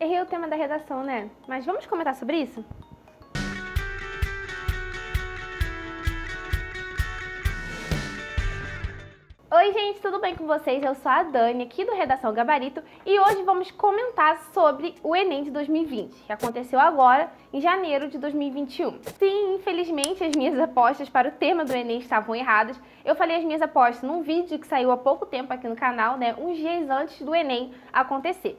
Errei o tema da redação, né? Mas vamos comentar sobre isso? Oi gente, tudo bem com vocês? Eu sou a Dani, aqui do Redação Gabarito, e hoje vamos comentar sobre o Enem de 2020, que aconteceu agora, em janeiro de 2021. Sim, infelizmente as minhas apostas para o tema do Enem estavam erradas. Eu falei as minhas apostas num vídeo que saiu há pouco tempo aqui no canal, né, uns dias antes do Enem acontecer.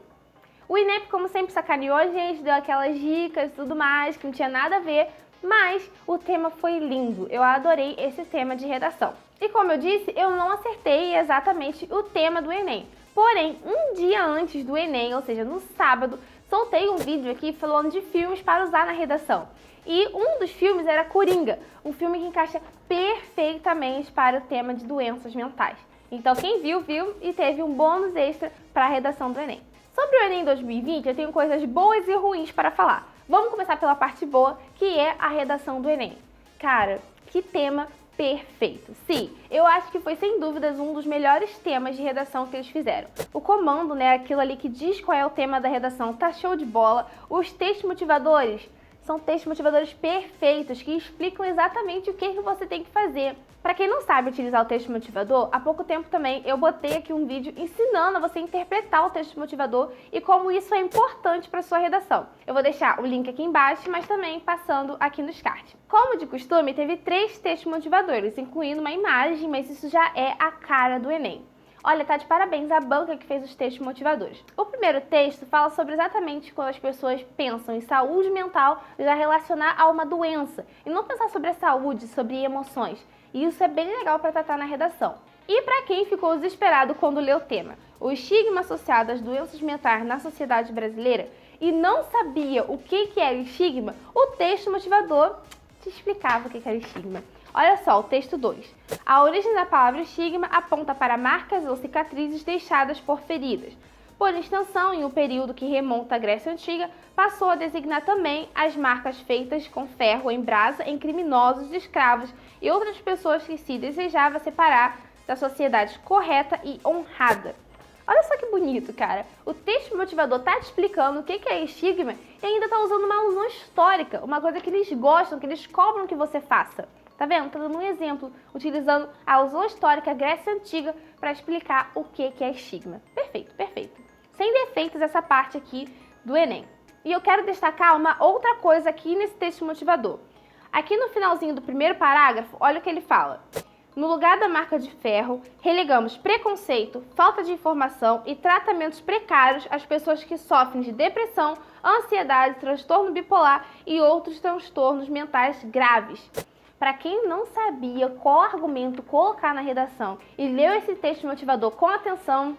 O INEP, como sempre, sacaneou a gente, deu aquelas dicas e tudo mais, que não tinha nada a ver, mas o tema foi lindo. Eu adorei esse tema de redação. E como eu disse, eu não acertei exatamente o tema do Enem. Porém, um dia antes do Enem, ou seja, no sábado, soltei um vídeo aqui falando de filmes para usar na redação. E um dos filmes era Coringa, um filme que encaixa perfeitamente para o tema de doenças mentais. Então quem viu, viu e teve um bônus extra para a redação do Enem. Sobre o Enem 2020, eu tenho coisas boas e ruins para falar. Vamos começar pela parte boa, que é a redação do Enem. Cara, que tema perfeito. Sim, eu acho que foi sem dúvidas um dos melhores temas de redação que eles fizeram. O comando, né, aquilo ali que diz qual é o tema da redação, tá show de bola. Os textos motivadores são textos motivadores perfeitos que explicam exatamente o que você tem que fazer. Para quem não sabe utilizar o texto motivador, há pouco tempo também eu botei aqui um vídeo ensinando a você interpretar o texto motivador e como isso é importante para sua redação. Eu vou deixar o link aqui embaixo, mas também passando aqui no card. Como de costume, teve 3 textos motivadores, incluindo uma imagem, mas isso já é a cara do Enem. Olha, tá de parabéns a banca que fez os textos motivadores. O primeiro texto fala sobre exatamente quando as pessoas pensam em saúde mental, já relacionar a uma doença, e não pensar sobre a saúde, sobre emoções. E isso é bem legal para tratar na redação. E para quem ficou desesperado quando leu o tema, o estigma associado às doenças mentais na sociedade brasileira, e não sabia o que era estigma, o texto motivador te explicava o que era estigma. Olha só, o texto 2. A origem da palavra estigma aponta para marcas ou cicatrizes deixadas por feridas. Por extensão, em um período que remonta à Grécia Antiga, passou a designar também as marcas feitas com ferro em brasa em criminosos, escravos e outras pessoas que se desejava separar da sociedade correta e honrada. Olha só que bonito, cara. O texto motivador tá te explicando o que é estigma e ainda tá usando uma alusão histórica, uma coisa que eles gostam, que eles cobram que você faça. Tá vendo? Tá dando um exemplo, utilizando a alusão histórica Grécia Antiga para explicar o que é estigma. Perfeito, perfeito. Sem defeitos essa parte aqui do Enem. E eu quero destacar uma outra coisa aqui nesse texto motivador. Aqui no finalzinho do primeiro parágrafo, olha o que ele fala. No lugar da marca de ferro, relegamos preconceito, falta de informação e tratamentos precários às pessoas que sofrem de depressão, ansiedade, transtorno bipolar e outros transtornos mentais graves. Para quem não sabia qual argumento colocar na redação e leu esse texto motivador com atenção,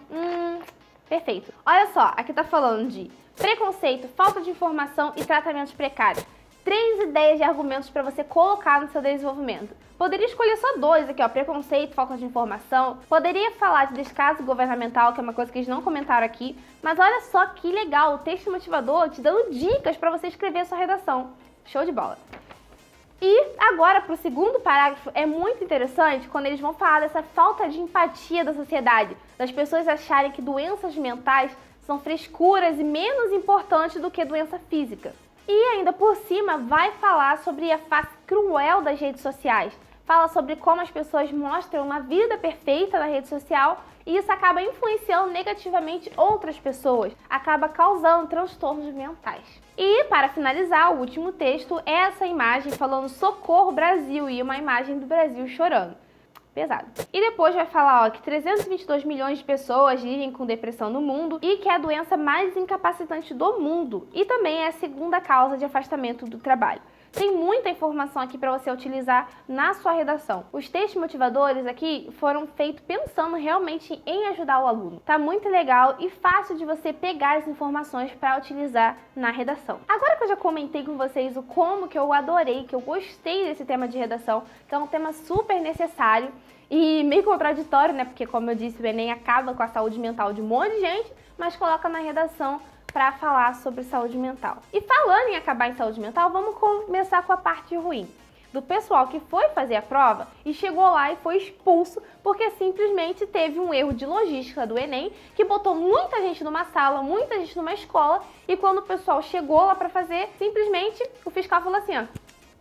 perfeito. Olha só, aqui tá falando de preconceito, falta de informação e tratamentos precários. 3 ideias de argumentos para você colocar no seu desenvolvimento. Poderia escolher só 2 aqui, ó, preconceito, falta de informação. Poderia falar de descaso governamental, que é uma coisa que eles não comentaram aqui. Mas olha só que legal, o texto motivador te dando dicas para você escrever a sua redação. Show de bola. E agora, para o segundo parágrafo, é muito interessante quando eles vão falar dessa falta de empatia da sociedade, das pessoas acharem que doenças mentais são frescuras e menos importantes do que doença física. E ainda por cima vai falar sobre a face cruel das redes sociais. Fala sobre como as pessoas mostram uma vida perfeita na rede social e isso acaba influenciando negativamente outras pessoas, acaba causando transtornos mentais. E para finalizar, o último texto é essa imagem falando Socorro Brasil e uma imagem do Brasil chorando. Pesado. E depois vai falar que 322 milhões de pessoas vivem com depressão no mundo e que é a doença mais incapacitante do mundo e também é a segunda causa de afastamento do trabalho. Tem muita informação aqui para você utilizar na sua redação. Os textos motivadores aqui foram feitos pensando realmente em ajudar o aluno. Tá muito legal e fácil de você pegar as informações para utilizar na redação. Agora que eu já comentei com vocês o como que eu adorei, que eu gostei desse tema de redação, que é um tema super necessário e meio contraditório, né? Porque como eu disse, o Enem acaba com a saúde mental de um monte de gente, mas coloca na redação para falar sobre saúde mental. E falando em acabar em saúde mental, vamos começar com a parte ruim. do pessoal que foi fazer a prova e chegou lá e foi expulso porque simplesmente teve um erro de logística do Enem que botou muita gente numa sala, muita gente numa escola, e quando o pessoal chegou lá para fazer, simplesmente o fiscal falou assim, ó,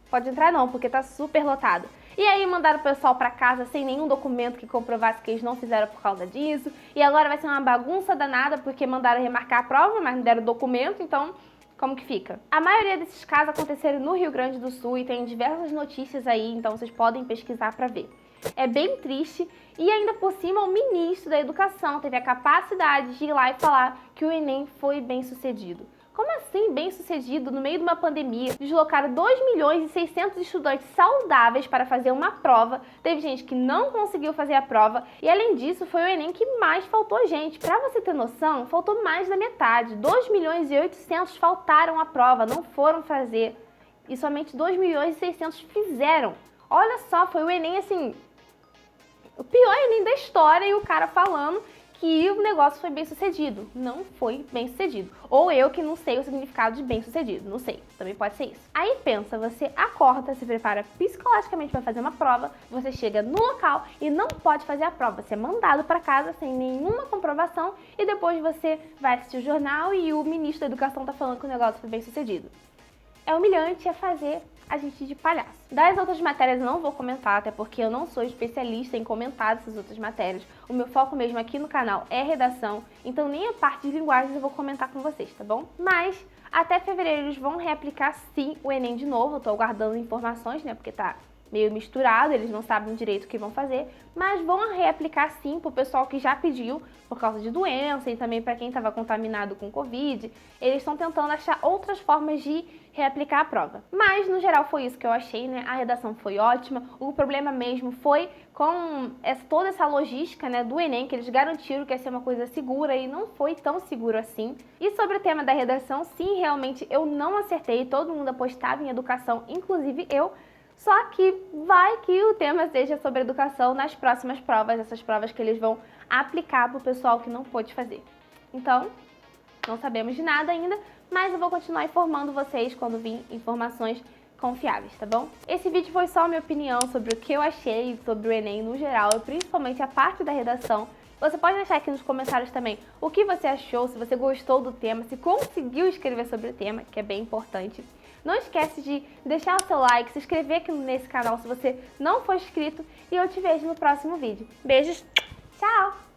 pode entrar não, porque tá super lotado. E aí mandaram o pessoal para casa sem nenhum documento que comprovasse que eles não fizeram por causa disso. E agora vai ser uma bagunça danada porque mandaram remarcar a prova, mas não deram documento, então como que fica? A maioria desses casos aconteceram no Rio Grande do Sul e tem diversas notícias aí, então vocês podem pesquisar para ver. É bem triste e ainda por cima o ministro da Educação teve a capacidade de ir lá e falar que o Enem foi bem sucedido. Como assim bem sucedido no meio de uma pandemia? Deslocaram 2.600.000 estudantes saudáveis para fazer uma prova. Teve gente que não conseguiu fazer a prova e além disso foi o Enem que mais faltou gente. Para você ter noção, faltou mais da metade. 2.800.000 faltaram a prova, não foram fazer. E somente 2.600.000 fizeram. Olha só, foi o Enem assim, o pior Enem da história e o cara falando que o negócio foi bem sucedido. Não foi bem sucedido. Ou eu que não sei o significado de bem sucedido. Não sei. Também pode ser isso. Aí pensa, você acorda, se prepara psicologicamente para fazer uma prova, você chega no local e não pode fazer a prova. Você é mandado para casa sem nenhuma comprovação e depois você vai assistir o jornal e o ministro da Educação tá falando que o negócio foi bem sucedido. É humilhante, é fazer a gente de palhaço. Das outras matérias eu não vou comentar, até porque eu não sou especialista em comentar essas outras matérias. O meu foco mesmo aqui no canal é redação, então nem a parte de linguagens eu vou comentar com vocês, tá bom? Mas até fevereiro eles vão reaplicar sim o Enem de novo, eu tô aguardando informações, né, porque tá meio misturado, eles não sabem direito o que vão fazer, mas vão reaplicar sim pro pessoal que já pediu por causa de doença e também para quem estava contaminado com Covid. Eles estão tentando achar outras formas de reaplicar a prova. Mas, no geral, foi isso que eu achei, né? A redação foi ótima. O problema mesmo foi com toda essa logística, né, do Enem, que eles garantiram que ia ser uma coisa segura e não foi tão seguro assim. E sobre o tema da redação, sim, realmente eu não acertei. Todo mundo apostava em educação, inclusive eu. Só que vai que o tema seja sobre educação nas próximas provas, essas provas que eles vão aplicar para o pessoal que não pôde fazer. Então, não sabemos de nada ainda, mas eu vou continuar informando vocês quando vir informações confiáveis, tá bom? Esse vídeo foi só a minha opinião sobre o que eu achei sobre o Enem no geral, e principalmente a parte da redação. Você pode deixar aqui nos comentários também o que você achou, se você gostou do tema, se conseguiu escrever sobre o tema, que é bem importante. Não esquece de deixar o seu like, se inscrever aqui nesse canal se você não for inscrito e eu te vejo no próximo vídeo. Beijos, tchau!